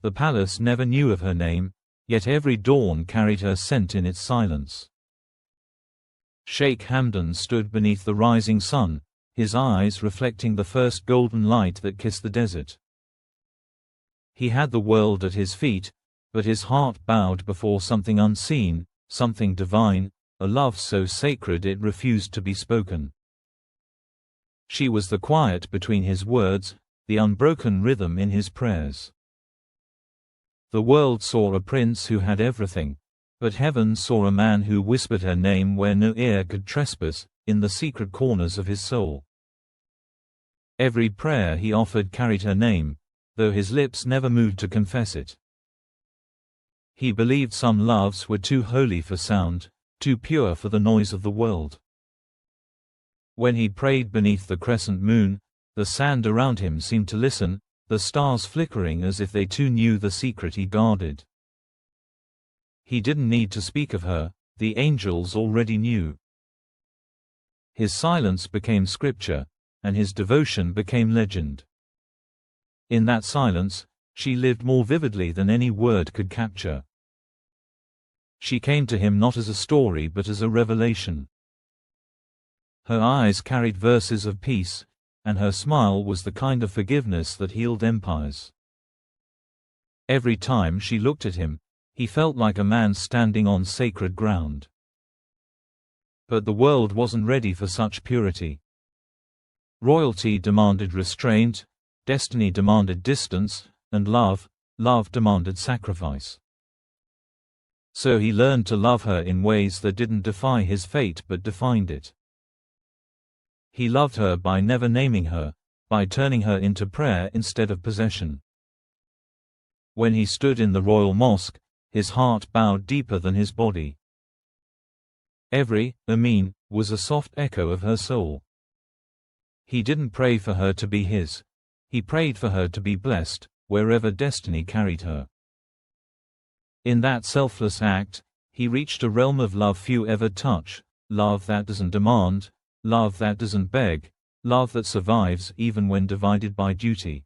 The palace never knew of her name, yet every dawn carried her scent in its silence. Sheikh Hamdan stood beneath the rising sun, his eyes reflecting the first golden light that kissed the desert. He had the world at his feet, but his heart bowed before something unseen, something divine, a love so sacred it refused to be spoken. She was the quiet between his words, the unbroken rhythm in his prayers. The world saw a prince who had everything, but heaven saw a man who whispered her name where no ear could trespass, in the secret corners of his soul. Every prayer he offered carried her name, though his lips never moved to confess it. He believed some loves were too holy for sound, too pure for the noise of the world. When he prayed beneath the crescent moon, the sand around him seemed to listen, the stars flickering as if they too knew the secret he guarded. He didn't need to speak of her, the angels already knew. His silence became scripture, and his devotion became legend. In that silence, she lived more vividly than any word could capture. She came to him not as a story but as a revelation. Her eyes carried verses of peace, and her smile was the kind of forgiveness that healed empires. Every time she looked at him, he felt like a man standing on sacred ground. But the world wasn't ready for such purity. Royalty demanded restraint, destiny demanded distance, and love demanded sacrifice. So he learned to love her in ways that didn't defy his fate but defined it. He loved her by never naming her, by turning her into prayer instead of possession. When he stood in the royal mosque, his heart bowed deeper than his body. Every "Amin" was a soft echo of her soul. He didn't pray for her to be his. He prayed for her to be blessed, wherever destiny carried her. In that selfless act, he reached a realm of love few ever touch, love that doesn't demand, love that doesn't beg, love that survives even when divided by duty.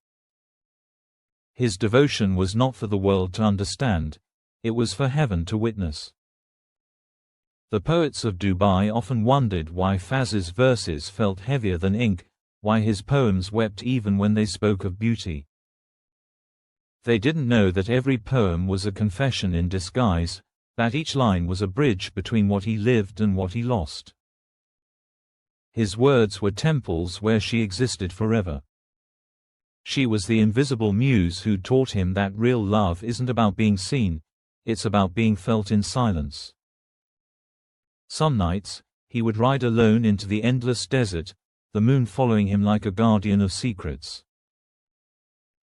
His devotion was not for the world to understand, it was for heaven to witness. The poets of Dubai often wondered why Fazza's verses felt heavier than ink, why his poems wept even when they spoke of beauty. They didn't know that every poem was a confession in disguise, that each line was a bridge between what he lived and what he lost. His words were temples where she existed forever. She was the invisible muse who taught him that real love isn't about being seen, it's about being felt in silence. Some nights, he would ride alone into the endless desert, the moon following him like a guardian of secrets.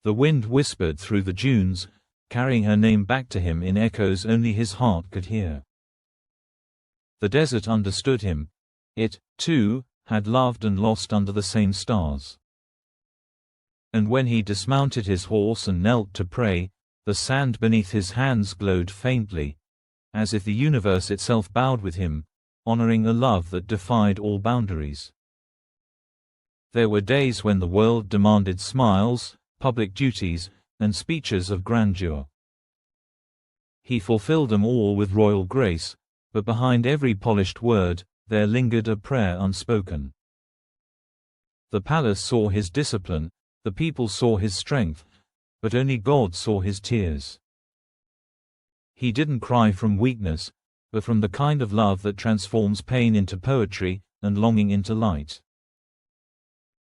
The wind whispered through the dunes, carrying her name back to him in echoes only his heart could hear. The desert understood him. It, too, had loved and lost under the same stars. And when he dismounted his horse and knelt to pray, the sand beneath his hands glowed faintly, as if the universe itself bowed with him, honoring a love that defied all boundaries. There were days when the world demanded smiles, public duties, and speeches of grandeur. He fulfilled them all with royal grace, but behind every polished word, there lingered a prayer unspoken. The palace saw his discipline, the people saw his strength, but only God saw his tears. He didn't cry from weakness, but from the kind of love that transforms pain into poetry, and longing into light.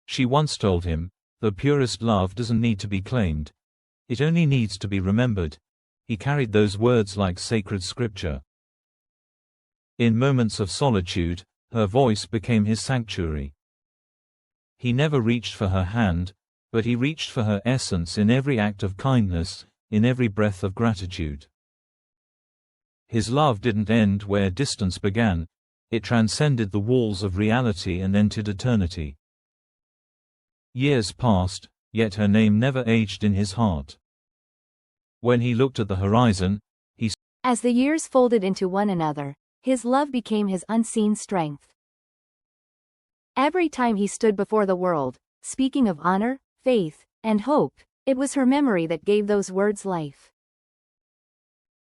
She once told him, "The purest love doesn't need to be claimed. It only needs to be remembered." He carried those words like sacred scripture. In moments of solitude, her voice became his sanctuary. He never reached for her hand, but he reached for her essence in every act of kindness, in every breath of gratitude. His love didn't end where distance began, it transcended the walls of reality and entered eternity. Years passed, yet her name never aged in his heart. When he looked at the horizon, as the years folded into one another, his love became his unseen strength. Every time he stood before the world, speaking of honor, faith, and hope, It was her memory that gave those words life.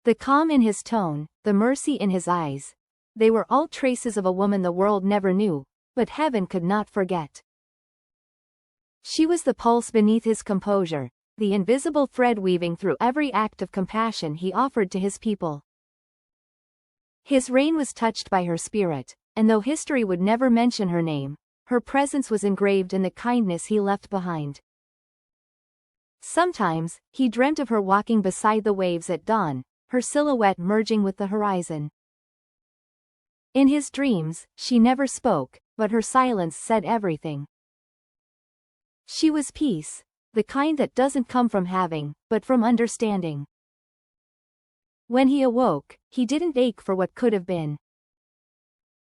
The calm in his tone, the mercy in his eyes, they were all traces of a woman the world never knew, but heaven could not forget. She was the pulse beneath his composure, the invisible thread weaving through every act of compassion he offered to his people. His reign was touched by her spirit, and though history would never mention her name, her presence was engraved in the kindness he left behind. Sometimes, he dreamt of her walking beside the waves at dawn, her silhouette merging with the horizon. In his dreams, she never spoke, but her silence said everything. She was peace, the kind that doesn't come from having, but from understanding. When he awoke, he didn't ache for what could have been.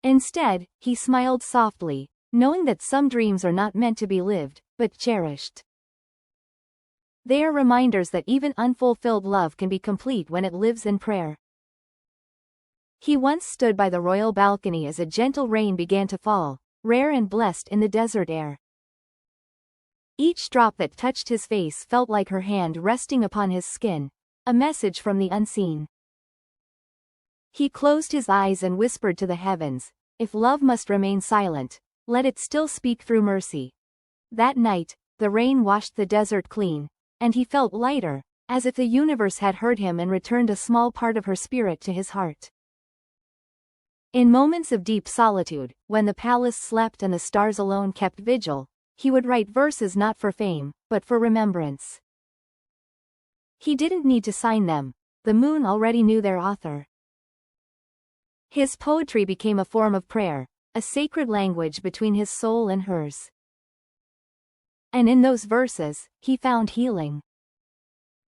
Instead, he smiled softly, knowing that some dreams are not meant to be lived, but cherished. They are reminders that even unfulfilled love can be complete when it lives in prayer. He once stood by the royal balcony as a gentle rain began to fall, rare and blessed in the desert air. Each drop that touched his face felt like her hand resting upon his skin, a message from the unseen. He closed his eyes and whispered to the heavens, "If love must remain silent, let it still speak through mercy." That night, the rain washed the desert clean, and he felt lighter, as if the universe had heard him and returned a small part of her spirit to his heart. In moments of deep solitude, when the palace slept and the stars alone kept vigil, he would write verses not for fame, but for remembrance. He didn't need to sign them, the moon already knew their author. His poetry became a form of prayer, a sacred language between his soul and hers. And in those verses, he found healing.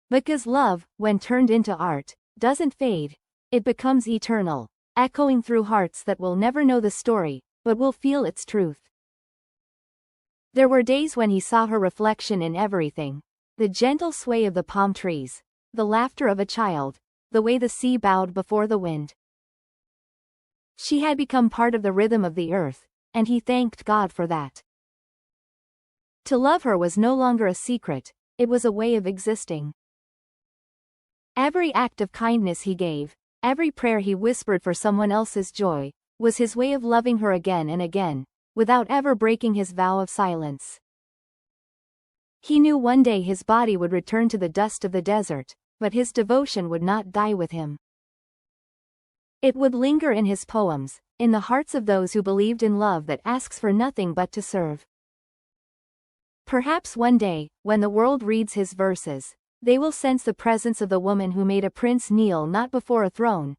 Because love, when turned into art, doesn't fade, it becomes eternal, echoing through hearts that will never know the story, but will feel its truth. There were days when he saw her reflection in everything, the gentle sway of the palm trees, the laughter of a child, the way the sea bowed before the wind. She had become part of the rhythm of the earth, and he thanked God for that. To love her was no longer a secret, it was a way of existing. Every act of kindness he gave, every prayer he whispered for someone else's joy, was his way of loving her again and again, without ever breaking his vow of silence. He knew one day his body would return to the dust of the desert, but his devotion would not die with him. It would linger in his poems, in the hearts of those who believed in love that asks for nothing but to serve. Perhaps one day, when the world reads his verses, they will sense the presence of the woman who made a prince kneel not before a throne,